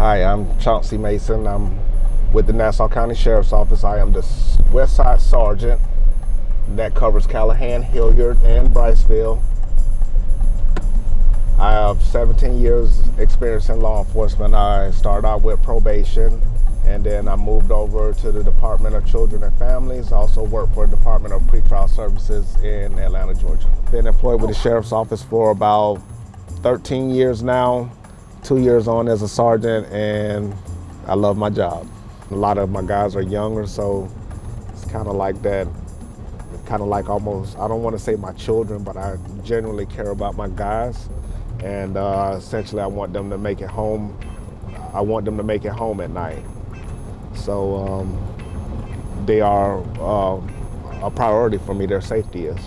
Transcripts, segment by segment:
Hi, I'm Chauncey Mason. I'm with the Nassau County Sheriff's Office. I am the Westside Sergeant that covers Callahan, Hilliard, and Bryceville. I have 17 years experience in law enforcement. I started out with probation, and then I moved over to the Department of Children and Families. I also worked for the Department of Pretrial Services in Atlanta, Georgia. Been employed with the Sheriff's Office for about 13 years now. 2 years on as a sergeant, and I love my job. A lot of my guys are younger, so it's kind of like that, kind of like almost, I don't want to say my children, but I genuinely care about my guys, and essentially I want them to make it home. I want them to make it home at night. So they are a priority for me. Their safety is,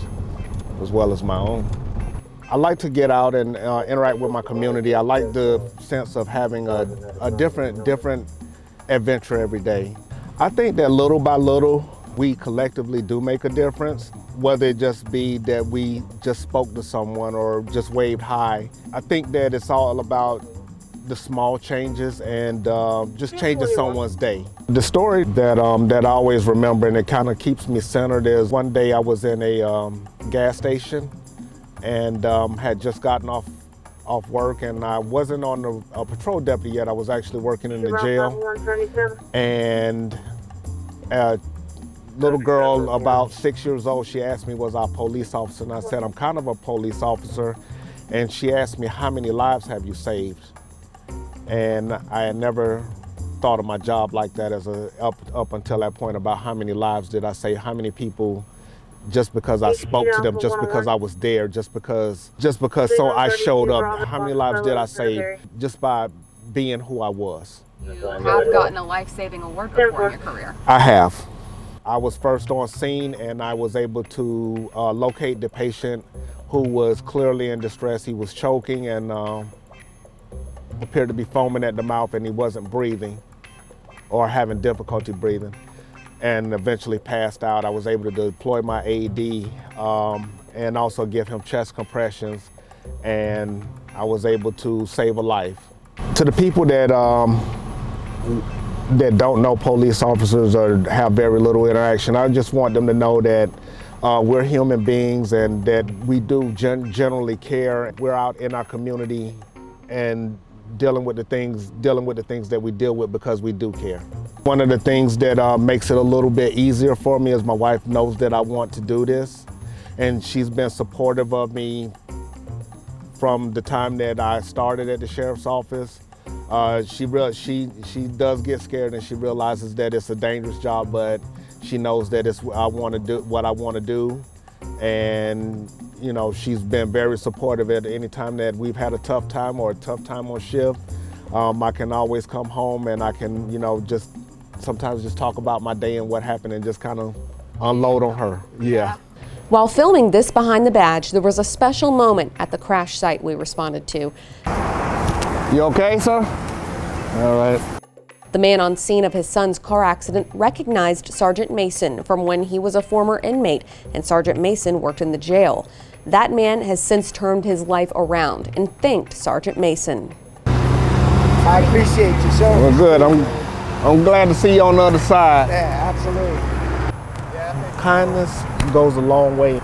as well as my own. I like to get out and interact with my community. I like the sense of having a different adventure every day. I think that little by little, we collectively do make a difference, whether it just be that we just spoke to someone or just waved hi. I think that it's all about the small changes and just changing someone's day. The story that I always remember, and it kind of keeps me centered, is one day I was in a gas station and had just gotten off work, and I wasn't on a patrol deputy yet. I was actually working in the jail, and a little girl about 6 years old, she asked me, was I a police officer? And I said, I'm kind of a police officer. And she asked me, how many lives have you saved? And I had never thought of my job like that as up until that point, about how many lives did I save, how many people, just because I spoke to them, just because I was there, just because so I showed up. How many lives did I save just by being who I was? You have gotten a life-saving award before in your career. I have. I was first on scene, and I was able to locate the patient who was clearly in distress. He was choking and appeared to be foaming at the mouth, and he wasn't breathing or having difficulty breathing, and eventually passed out. I was able to deploy my AED and also give him chest compressions, and I was able to save a life. To the people that don't know police officers or have very little interaction, I just want them to know that we're human beings and that we do generally care. We're out in our community and dealing with the things that we deal with because we do care. One of the things that makes it a little bit easier for me is my wife knows that I want to do this, and she's been supportive of me from the time that I started at the sheriff's office. She does get scared, and she realizes that it's a dangerous job, but she knows that it's what I want to do, and you know, she's been very supportive at any time that we've had a tough time or a tough time on shift. I can always come home and I can, you know, just sometimes just talk about my day and what happened and just kind of unload on her. Yeah. While filming this Behind the Badge, there was a special moment at the crash site we responded to. You okay, sir? All right. The man on scene of his son's car accident recognized Sergeant Mason from when he was a former inmate and Sergeant Mason worked in the jail. That man has since turned his life around and thanked Sergeant Mason. I appreciate you, sir. Well, good. I'm glad to see you on the other side. Yeah, absolutely. Kindness goes a long way.